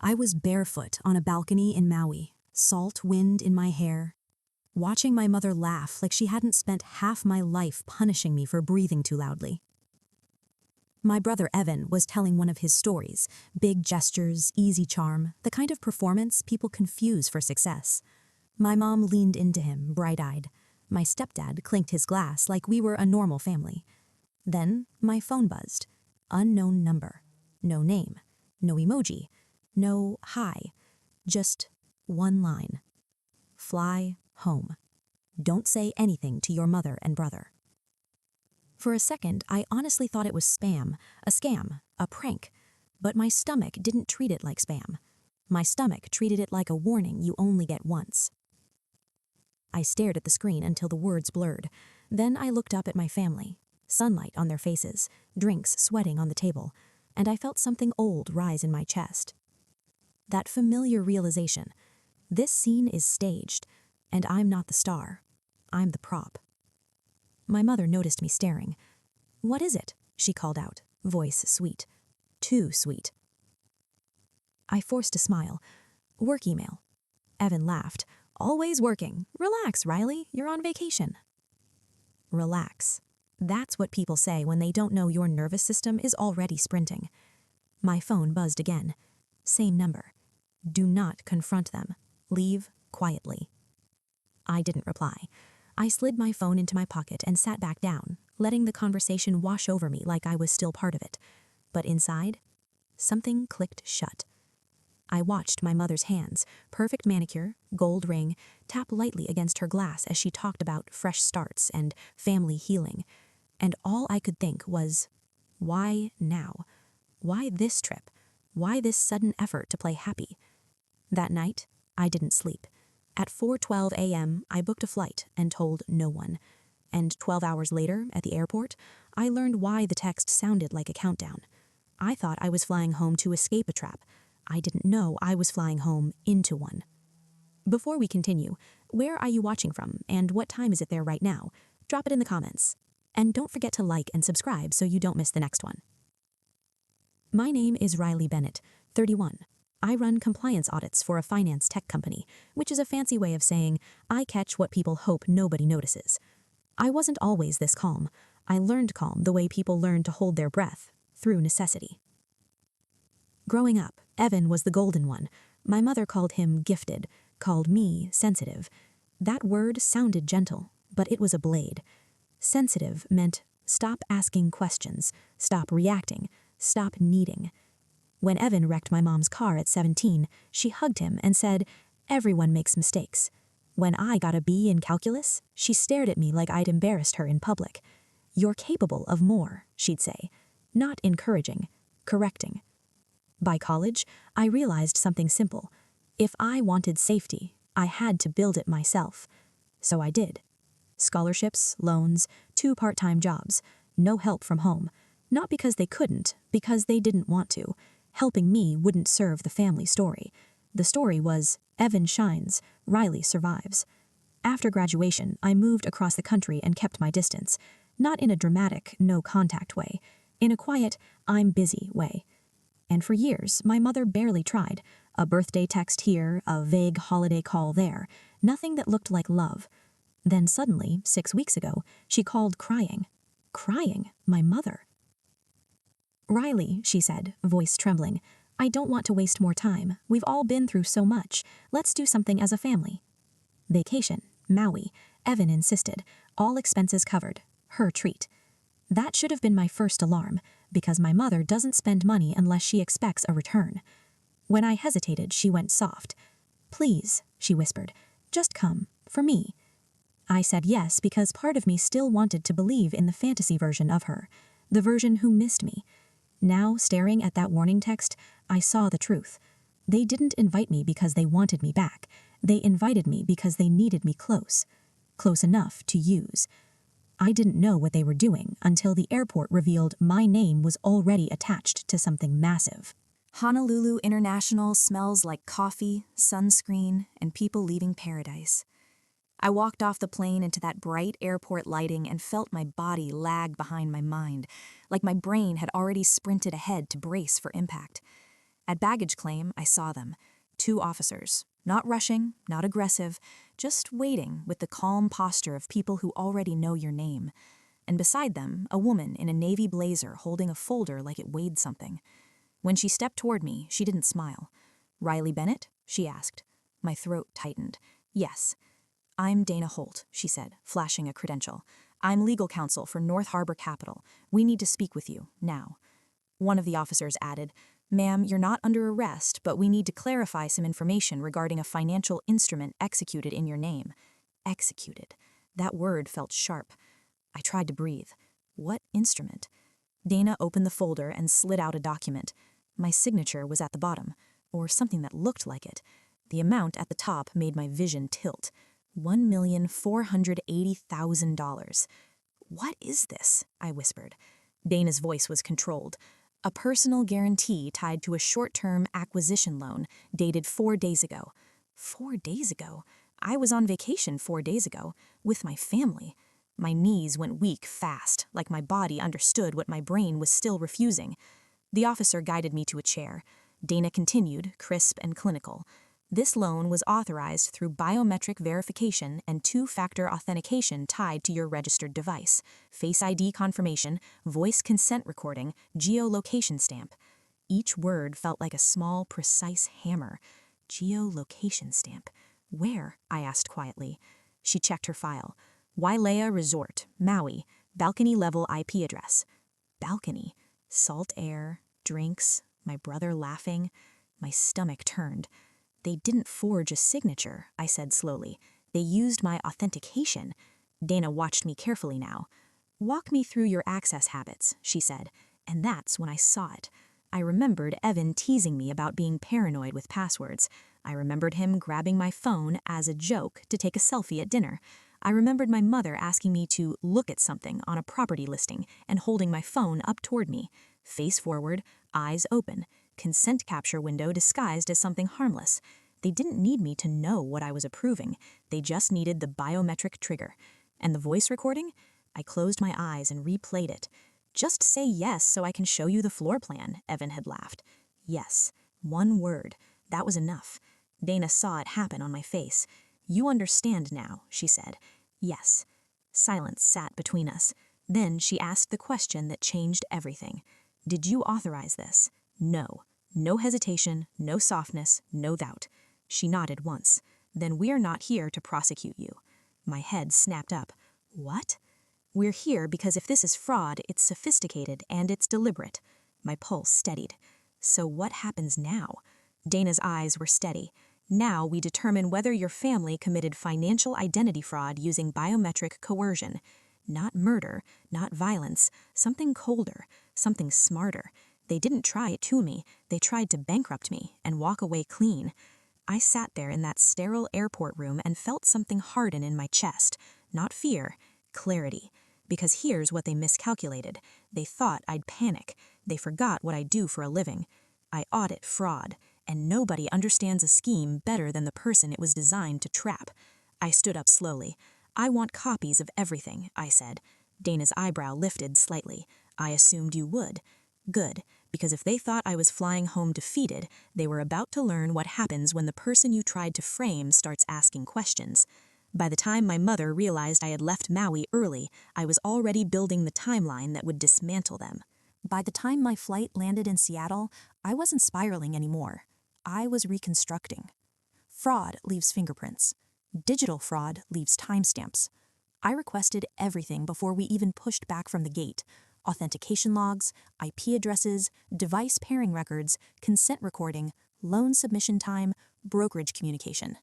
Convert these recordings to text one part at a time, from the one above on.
I was barefoot on a balcony in Maui, salt wind in my hair, watching my mother laugh like she hadn't spent half my life punishing me for breathing too loudly. My brother Evan was telling one of his stories, big gestures, easy charm, the kind of performance people confuse for success. My mom leaned into him, bright-eyed. My stepdad clinked his glass like we were a normal family. Then my phone buzzed. Unknown number. No name. No emoji. No hi. Just one line. Fly home. Don't say anything to your mother and brother. For a second, I honestly thought it was spam, a scam, a prank. But my stomach didn't treat it like spam. My stomach treated it like a warning you only get once. I stared at the screen until the words blurred. Then I looked up at my family, sunlight on their faces, drinks sweating on the table, and I felt something old rise in my chest. That familiar realization. This scene is staged, and I'm not the star. I'm the prop. My mother noticed me staring. "What is it?" she called out, voice sweet. Too sweet. I forced a smile. "Work email." Evan laughed. "Always working. Relax, Riley. You're on vacation." Relax. That's what people say when they don't know your nervous system is already sprinting. My phone buzzed again. Same number. Do not confront them. Leave quietly. I didn't reply. I slid my phone into my pocket and sat back down, letting the conversation wash over me like I was still part of it. But inside, something clicked shut. I watched my mother's hands, perfect manicure, gold ring, tap lightly against her glass as she talked about fresh starts and family healing. And all I could think was, why now? Why this trip? Why this sudden effort to play happy? That night, I didn't sleep. At 4:12 a.m., I booked a flight and told no one. And 12 hours later, at the airport, I learned why the text sounded like a countdown. I thought I was flying home to escape a trap. I didn't know I was flying home into one. Before we continue, where are you watching from, and what time is it there right now? Drop it in the comments. And don't forget to like and subscribe so you don't miss the next one. My name is Riley Bennett, 31. I run compliance audits for a finance tech company, which is a fancy way of saying I catch what people hope nobody notices. I wasn't always this calm. I learned calm the way people learn to hold their breath, through necessity. Growing up, Evan was the golden one. My mother called him gifted, called me sensitive. That word sounded gentle, but it was a blade. Sensitive meant stop asking questions, stop reacting, stop needing. When Evan wrecked my mom's car at 17, she hugged him and said, "Everyone makes mistakes." When I got a B in calculus, she stared at me like I'd embarrassed her in public. "You're capable of more," she'd say. Not encouraging, correcting. By college, I realized something simple. If I wanted safety, I had to build it myself. So I did. Scholarships, loans, 2 part-time jobs, no help from home. Not because they couldn't, because they didn't want to. Helping me wouldn't serve the family story. The story was, Evan shines, Riley survives. After graduation, I moved across the country and kept my distance. Not in a dramatic, no-contact way. In a quiet, I'm busy way. And for years, my mother barely tried. A birthday text here, a vague holiday call there. Nothing that looked like love. Then suddenly, 6 weeks ago, she called crying. Crying, my mother. "Riley," she said, voice trembling, "I don't want to waste more time. We've all been through so much. Let's do something as a family." Vacation, Maui, Evan insisted, all expenses covered, her treat. That should have been my first alarm, because my mother doesn't spend money unless she expects a return. When I hesitated, she went soft. "Please," she whispered, "just come, for me." I said yes because part of me still wanted to believe in the fantasy version of her, the version who missed me. Now, staring at that warning text, I saw the truth. They didn't invite me because they wanted me back. They invited me because they needed me close. Close enough to use. I didn't know what they were doing until the airport revealed my name was already attached to something massive. Honolulu International smells like coffee, sunscreen, and people leaving paradise. I walked off the plane into that bright airport lighting and felt my body lag behind my mind, like my brain had already sprinted ahead to brace for impact. At baggage claim, I saw them. 2 officers. Not rushing, not aggressive, just waiting with the calm posture of people who already know your name. And beside them, a woman in a navy blazer holding a folder like it weighed something. When she stepped toward me, she didn't smile. "Riley Bennett?" she asked. My throat tightened. "Yes." "I'm Dana Holt," she said, flashing a credential. "I'm legal counsel for North Harbor Capital. We need to speak with you, now." One of the officers added, "Ma'am, you're not under arrest, but we need to clarify some information regarding a financial instrument executed in your name." Executed. That word felt sharp. I tried to breathe. What instrument? Dana opened the folder and slid out a document. My signature was at the bottom, or something that looked like it. The amount at the top made my vision tilt. $1,480,000. "What is this?" I whispered. Dana's voice was controlled. "A personal guarantee tied to a short-term acquisition loan dated 4 days ago." 4 days ago? I was on vacation 4 days ago, with my family. My knees went weak fast, like my body understood what my brain was still refusing. The officer guided me to a chair. Dana continued, crisp and clinical. "This loan was authorized through biometric verification and 2-factor authentication tied to your registered device, Face ID confirmation, voice consent recording, geolocation stamp." Each word felt like a small, precise hammer. Geolocation stamp. "Where?" I asked quietly. She checked her file. "Wailea Resort, Maui, balcony level IP address." Balcony. Salt air, drinks, my brother laughing. My stomach turned. "They didn't forge a signature," I said slowly. "They used my authentication." Dana watched me carefully now. "Walk me through your access habits," she said, and that's when I saw it. I remembered Evan teasing me about being paranoid with passwords. I remembered him grabbing my phone as a joke to take a selfie at dinner. I remembered my mother asking me to look at something on a property listing and holding my phone up toward me, face forward, eyes open, consent capture window disguised as something harmless. They didn't need me to know what I was approving. They just needed the biometric trigger. And the voice recording? I closed my eyes and replayed it. "Just say yes so I can show you the floor plan," Evan had laughed. Yes. 1 word. That was enough. Dana saw it happen on my face. "You understand now," she said. "Yes." Silence sat between us. Then she asked the question that changed everything. "Did you authorize this?" "No." No hesitation, no softness, no doubt. She nodded once. "Then we're not here to prosecute you." My head snapped up. "What?" "We're here because if this is fraud, it's sophisticated and it's deliberate." My pulse steadied. "So what happens now?" Dana's eyes were steady. "Now we determine whether your family committed financial identity fraud using biometric coercion. Not murder, not violence, something colder, something smarter. They didn't try it to me, they tried to bankrupt me and walk away clean." I sat there in that sterile airport room and felt something harden in my chest. Not fear, clarity. Because here's what they miscalculated. They thought I'd panic. They forgot what I do for a living. I audit fraud, and nobody understands a scheme better than the person it was designed to trap. I stood up slowly. "I want copies of everything," I said. Dana's eyebrow lifted slightly. "I assumed you would." Good, because if they thought I was flying home defeated, they were about to learn what happens when the person you tried to frame starts asking questions. By the time my mother realized I had left Maui early, I was already building the timeline that would dismantle them. By the time my flight landed in Seattle, I wasn't spiraling anymore. I was reconstructing. Fraud leaves fingerprints. Digital fraud leaves timestamps. I requested everything before we even pushed back from the gate. Authentication logs, IP addresses, device pairing records, consent recording, loan submission time, brokerage communication.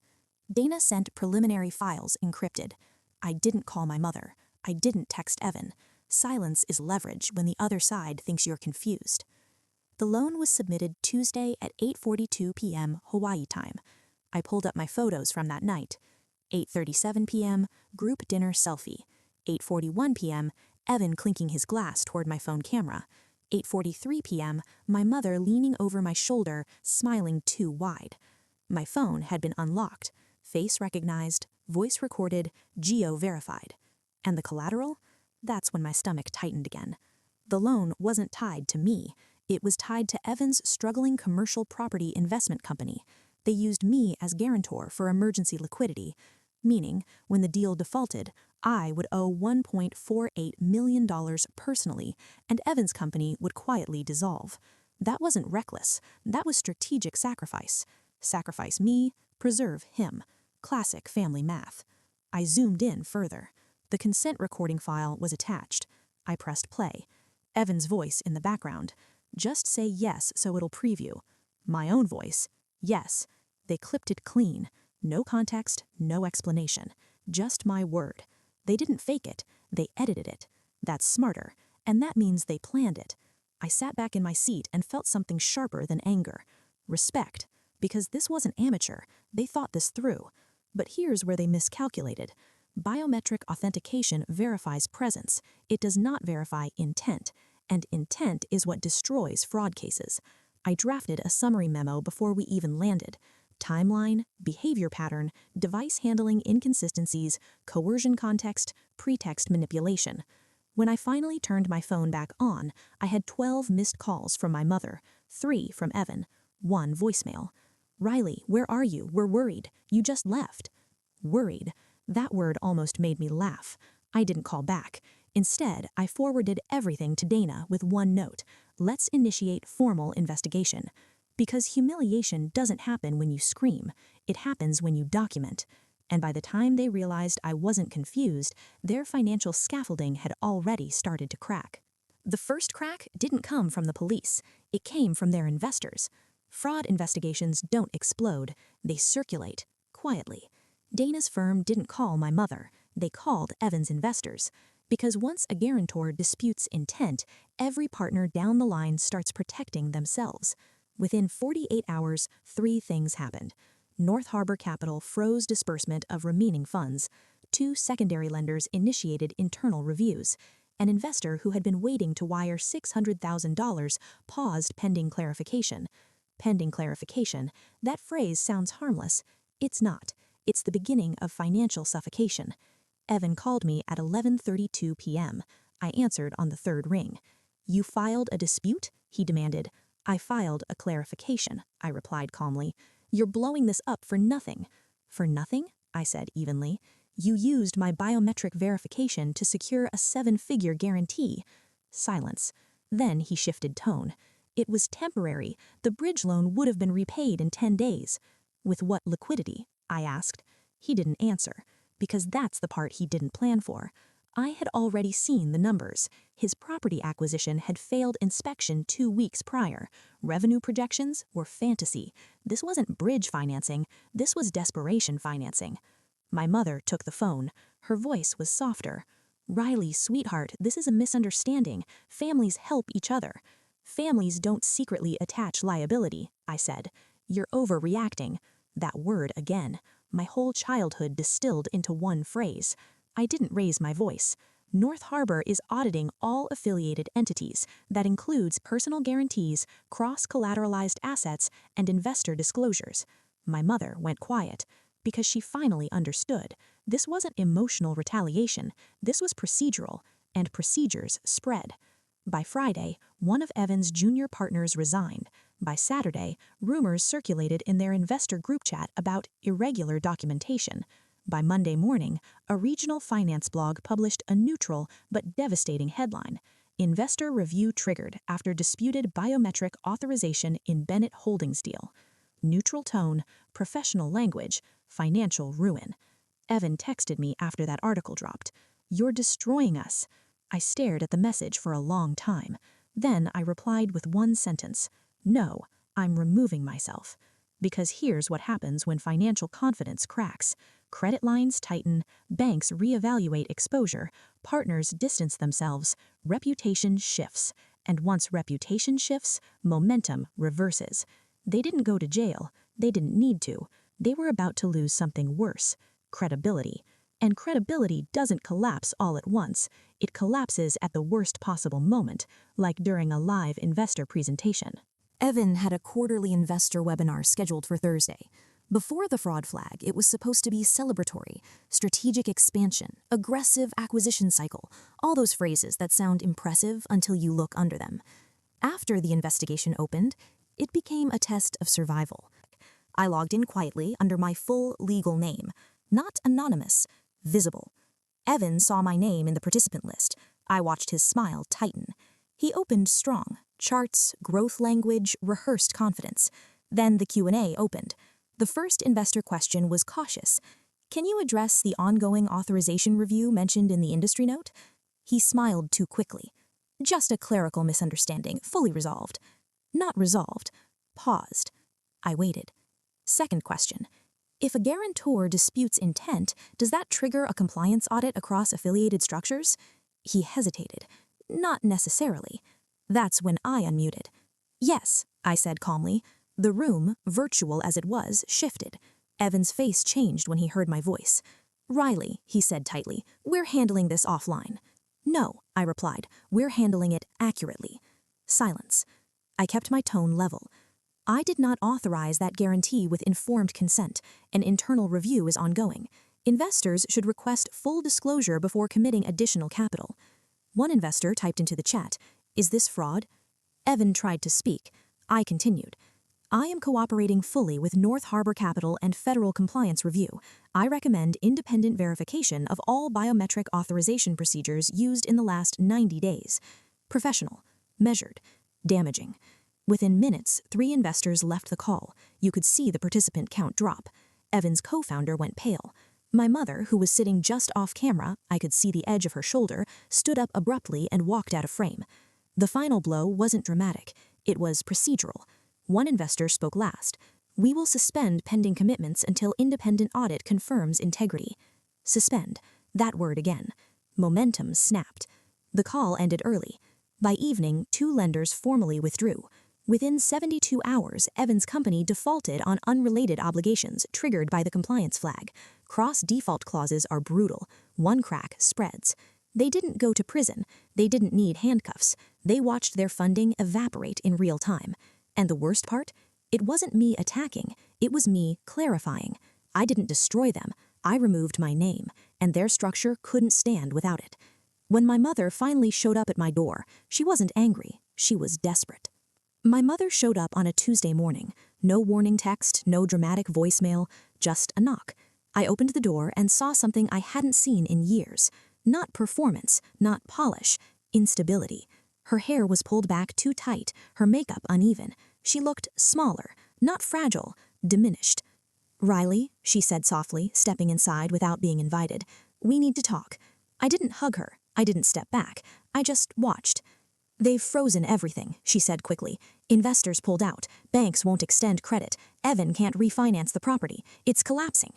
Dana sent preliminary files encrypted. I didn't call my mother. I didn't text Evan. Silence is leverage when the other side thinks you're confused. The loan was submitted Tuesday at 8:42 p.m. Hawaii time. I pulled up my photos from that night. 8:37 p.m., group dinner selfie. 8:41 p.m., Evan clinking his glass toward my phone camera. 8:43 p.m., my mother leaning over my shoulder, smiling too wide. My phone had been unlocked, face recognized, voice recorded, geo-verified. And the collateral? That's when my stomach tightened again. The loan wasn't tied to me. It was tied to Evan's struggling commercial property investment company. They used me as guarantor for emergency liquidity, meaning when the deal defaulted, I would owe $1.48 million personally, and Evan's company would quietly dissolve. That wasn't reckless. That was strategic sacrifice. Sacrifice me, preserve him. Classic family math. I zoomed in further. The consent recording file was attached. I pressed play. Evan's voice in the background. Just say yes so it'll preview. My own voice. Yes. They clipped it clean. No context, no explanation. Just my word. They didn't fake it. They edited it. That's smarter. And that means they planned it. I sat back in my seat and felt something sharper than anger. Respect. Because this wasn't amateur. They thought this through. But here's where they miscalculated. Biometric authentication verifies presence. It does not verify intent. And intent is what destroys fraud cases. I drafted a summary memo before we even landed. Timeline, behavior pattern, device handling inconsistencies, coercion context, pretext manipulation. When I finally turned my phone back on, I had 12 missed calls from my mother, 3 from Evan, 1 voicemail. Riley, where are you? We're worried. You just left. Worried. That word almost made me laugh. I didn't call back. Instead, I forwarded everything to Dana with one note. Let's initiate formal investigation. Because humiliation doesn't happen when you scream. It happens when you document. And by the time they realized I wasn't confused, their financial scaffolding had already started to crack. The first crack didn't come from the police. It came from their investors. Fraud investigations don't explode. They circulate, quietly. Dana's firm didn't call my mother. They called Evan's investors. Because once a guarantor disputes intent, every partner down the line starts protecting themselves. Within 48 hours, 3 things happened. North Harbor Capital froze disbursement of remaining funds. 2 secondary lenders initiated internal reviews. An investor who had been waiting to wire $600,000 paused pending clarification. Pending clarification, that phrase sounds harmless. It's not. It's the beginning of financial suffocation. Evan called me at 11:32 p.m. I answered on the 3rd ring. You filed a dispute? He demanded. I filed a clarification, I replied calmly. You're blowing this up for nothing. For nothing? I said evenly. You used my biometric verification to secure a 7-figure guarantee. Silence. Then he shifted tone. It was temporary. The bridge loan would have been repaid in 10 days. With what liquidity? I asked. He didn't answer, because that's the part he didn't plan for. I had already seen the numbers. His property acquisition had failed inspection 2 weeks prior. Revenue projections were fantasy. This wasn't bridge financing. This was desperation financing. My mother took the phone. Her voice was softer. Riley, sweetheart, this is a misunderstanding. Families help each other. Families don't secretly attach liability, I said. You're overreacting. That word again. My whole childhood distilled into one phrase. I didn't raise my voice. North Harbor is auditing all affiliated entities. That includes personal guarantees, cross-collateralized assets, and investor disclosures. My mother went quiet, because she finally understood. This wasn't emotional retaliation. This was procedural, and procedures spread. By Friday, one of Evan's junior partners resigned. By Saturday, rumors circulated in their investor group chat about irregular documentation. By Monday morning, a regional finance blog published a neutral but devastating headline. Investor review triggered after disputed biometric authorization in Bennett Holdings deal. Neutral tone, professional language, financial ruin. Evan texted me after that article dropped. You're destroying us. I stared at the message for a long time. Then I replied with one sentence. No, I'm removing myself. Because here's what happens when financial confidence cracks. Credit lines tighten, banks reevaluate exposure, partners distance themselves, reputation shifts. And once reputation shifts, momentum reverses. They didn't go to jail. They didn't need to. They were about to lose something worse. Credibility. And credibility doesn't collapse all at once. It collapses at the worst possible moment, like during a live investor presentation. Evan had a quarterly investor webinar scheduled for Thursday. Before the fraud flag, it was supposed to be celebratory, strategic expansion, aggressive acquisition cycle, all those phrases that sound impressive until you look under them. After the investigation opened, it became a test of survival. I logged in quietly under my full legal name, not anonymous, visible. Evan saw my name in the participant list. I watched his smile tighten. He opened strong, charts, growth language, rehearsed confidence. Then the Q&A opened. The first investor question was cautious. Can you address the ongoing authorization review mentioned in the industry note? He smiled too quickly. Just a clerical misunderstanding, fully resolved. Not resolved. Paused. I waited. Second question. If a guarantor disputes intent, does that trigger a compliance audit across affiliated structures? He hesitated. Not necessarily. That's when I unmuted. Yes, I said calmly. The room, virtual as it was, shifted. Evan's face changed when he heard my voice. Riley, he said tightly, we're handling this offline. No, I replied, we're handling it accurately. Silence. I kept my tone level. I did not authorize that guarantee with informed consent. An internal review is ongoing. Investors should request full disclosure before committing additional capital. One investor typed into the chat, "Is this fraud?" Evan tried to speak. I continued. I am cooperating fully with North Harbor Capital and Federal Compliance Review. I recommend independent verification of all biometric authorization procedures used in the last 90 days. Professional, measured, damaging. Within minutes, 3 investors left the call. You could see the participant count drop. Evan's co-founder went pale. My mother, who was sitting just off camera, I could see the edge of her shoulder, stood up abruptly and walked out of frame. The final blow wasn't dramatic. It was procedural. One investor spoke last. We will suspend pending commitments until independent audit confirms integrity. Suspend. That word again. Momentum snapped. The call ended early. By evening, 2 lenders formally withdrew. Within 72 hours, Evan's company defaulted on unrelated obligations triggered by the compliance flag. Cross-default clauses are brutal. One crack spreads. They didn't go to prison. They didn't need handcuffs. They watched their funding evaporate in real time. And the worst part? It wasn't me attacking. It was me clarifying. I didn't destroy them. I removed my name, and their structure couldn't stand without it. When my mother finally showed up at my door, she wasn't angry. She was desperate. My mother showed up on a Tuesday morning. No warning text, no dramatic voicemail, just a knock. I opened the door and saw something I hadn't seen in years. Not performance, not polish, instability. Her hair was pulled back too tight, her makeup uneven. She looked smaller, not fragile, diminished. Riley, she said softly, stepping inside without being invited. We need to talk. I didn't hug her. I didn't step back. I just watched. They've frozen everything, she said quickly. Investors pulled out. Banks won't extend credit. Evan can't refinance the property. It's collapsing.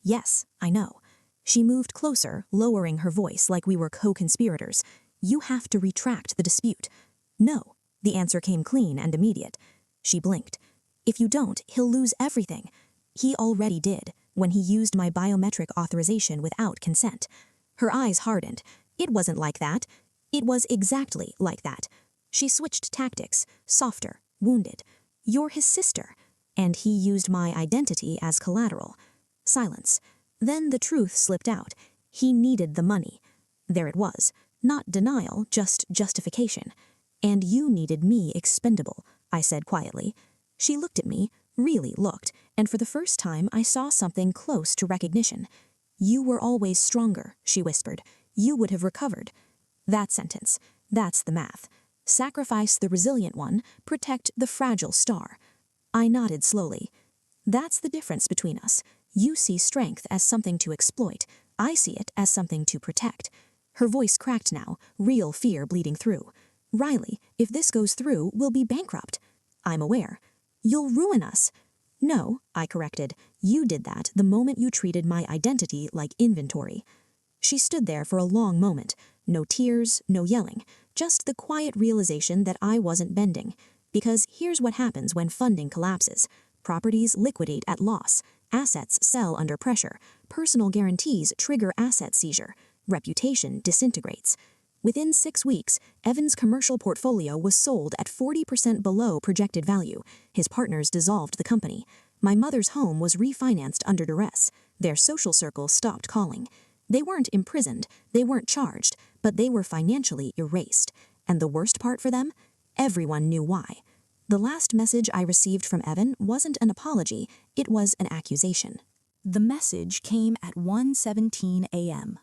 Yes, I know. She moved closer, lowering her voice like we were co-conspirators. You have to retract the dispute. No. The answer came clean and immediate. She blinked. If you don't, he'll lose everything. He already did, when he used my biometric authorization without consent. Her eyes hardened. It wasn't like that. It was exactly like that. She switched tactics, softer, wounded. You're his sister. And he used my identity as collateral. Silence. Then the truth slipped out. He needed the money. There it was. Not denial, just justification. And you needed me expendable, I said quietly. She looked at me, really looked, and for the first time I saw something close to recognition. You were always stronger, she whispered. You would have recovered. That sentence. That's the math. Sacrifice the resilient one, protect the fragile star. I nodded slowly. That's the difference between us. You see strength as something to exploit. I see it as something to protect. Her voice cracked now, real fear bleeding through. Riley, if this goes through, we'll be bankrupt. I'm aware. You'll ruin us. No, I corrected. You did that the moment you treated my identity like inventory. She stood there for a long moment. No tears, no yelling. Just the quiet realization that I wasn't bending. Because here's what happens when funding collapses. Properties liquidate at loss. Assets sell under pressure. Personal guarantees trigger asset seizure. Reputation disintegrates. Within 6 weeks, Evan's commercial portfolio was sold at 40% below projected value. His partners dissolved the company. My mother's home was refinanced under duress. Their social circle stopped calling. They weren't imprisoned, they weren't charged, but they were financially erased. And the worst part for them? Everyone knew why. The last message I received from Evan wasn't an apology, it was an accusation. The message came at 1:17 a.m.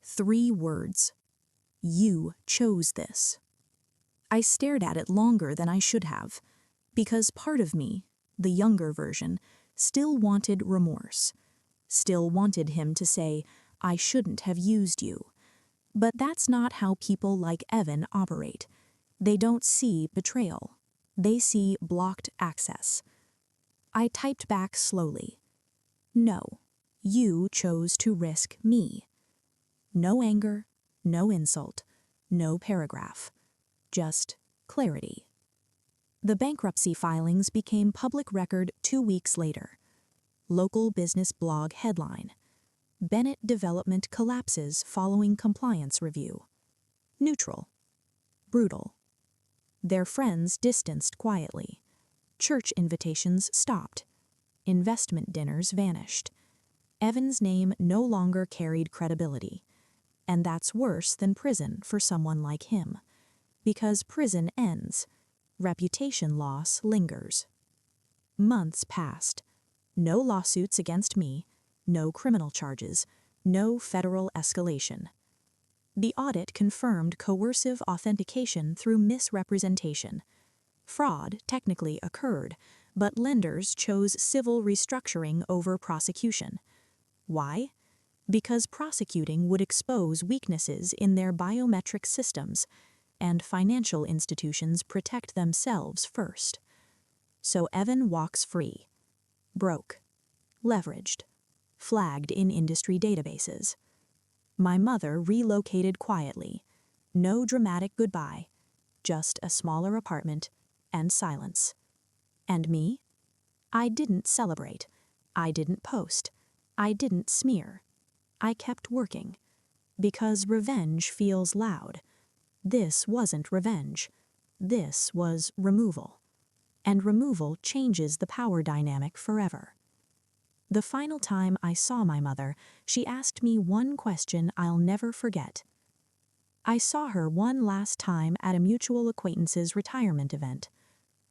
3 words. You chose this. I stared at it longer than I should have, because part of me, the younger version, still wanted remorse, still wanted him to say, I shouldn't have used you. But that's not how people like Evan operate. They don't see betrayal. They see blocked access. I typed back slowly. No, you chose to risk me. No anger, no insult, no paragraph. Just clarity. The bankruptcy filings became public record 2 weeks later. Local business blog headline. Bennett Development collapses following compliance review. Neutral. Brutal. Their friends distanced quietly. Church invitations stopped. Investment dinners vanished. Evan's name no longer carried credibility. And that's worse than prison for someone like him. Because prison ends. Reputation loss lingers. Months passed. No lawsuits against me, no criminal charges, no federal escalation. The audit confirmed coercive authentication through misrepresentation. Fraud technically occurred, but lenders chose civil restructuring over prosecution. Why? Because prosecuting would expose weaknesses in their biometric systems, and financial institutions protect themselves first. So Evan walks free. Broke. Leveraged. Flagged in industry databases. My mother relocated quietly. No dramatic goodbye. Just a smaller apartment and silence. And me? I didn't celebrate. I didn't post. I didn't smear. I kept working. Because revenge feels loud. This wasn't revenge. This was removal. And removal changes the power dynamic forever. The final time I saw my mother, she asked me one question I'll never forget. I saw her one last time at a mutual acquaintance's retirement event.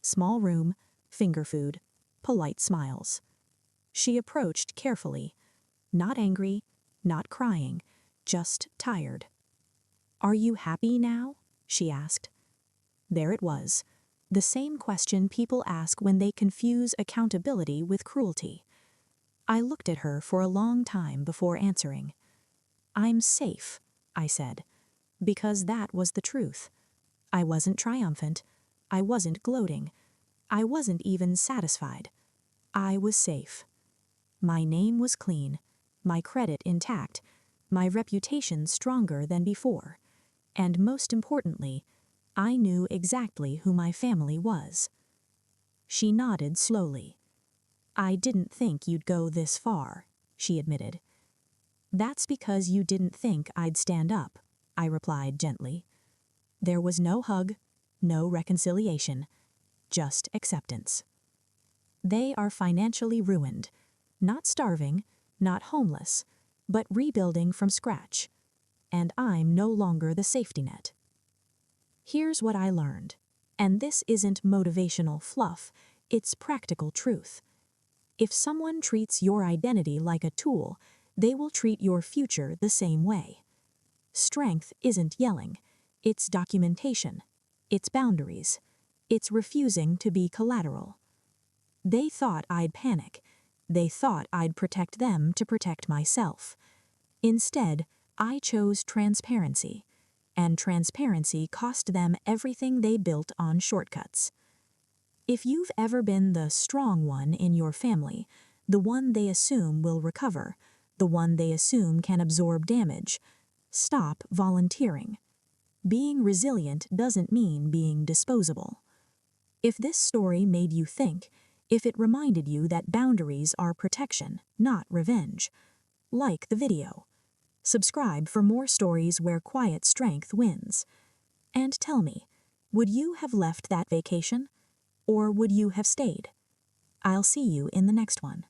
Small room, finger food, polite smiles. She approached carefully, not angry, not crying, just tired. Are you happy now? She asked. There it was, the same question people ask when they confuse accountability with cruelty. I looked at her for a long time before answering. I'm safe, I said, because that was the truth. I wasn't triumphant. I wasn't gloating. I wasn't even satisfied. I was safe. My name was clean, my credit intact, my reputation stronger than before, and most importantly, I knew exactly who my family was. She nodded slowly. I didn't think you'd go this far, she admitted. That's because you didn't think I'd stand up, I replied gently. There was no hug, no reconciliation, just acceptance. They are financially ruined, not starving, not homeless, but rebuilding from scratch. And I'm no longer the safety net. Here's what I learned, and this isn't motivational fluff, it's practical truth. If someone treats your identity like a tool, they will treat your future the same way. Strength isn't yelling, it's documentation, it's boundaries, it's refusing to be collateral. They thought I'd panic. They thought I'd protect them to protect myself. Instead, I chose transparency, and transparency cost them everything they built on shortcuts. If you've ever been the strong one in your family, the one they assume will recover, the one they assume can absorb damage, stop volunteering. Being resilient doesn't mean being disposable. If this story made you think, if it reminded you that boundaries are protection, not revenge, like the video. Subscribe for more stories where quiet strength wins. And tell me, would you have left that vacation? Or would you have stayed? I'll see you in the next one.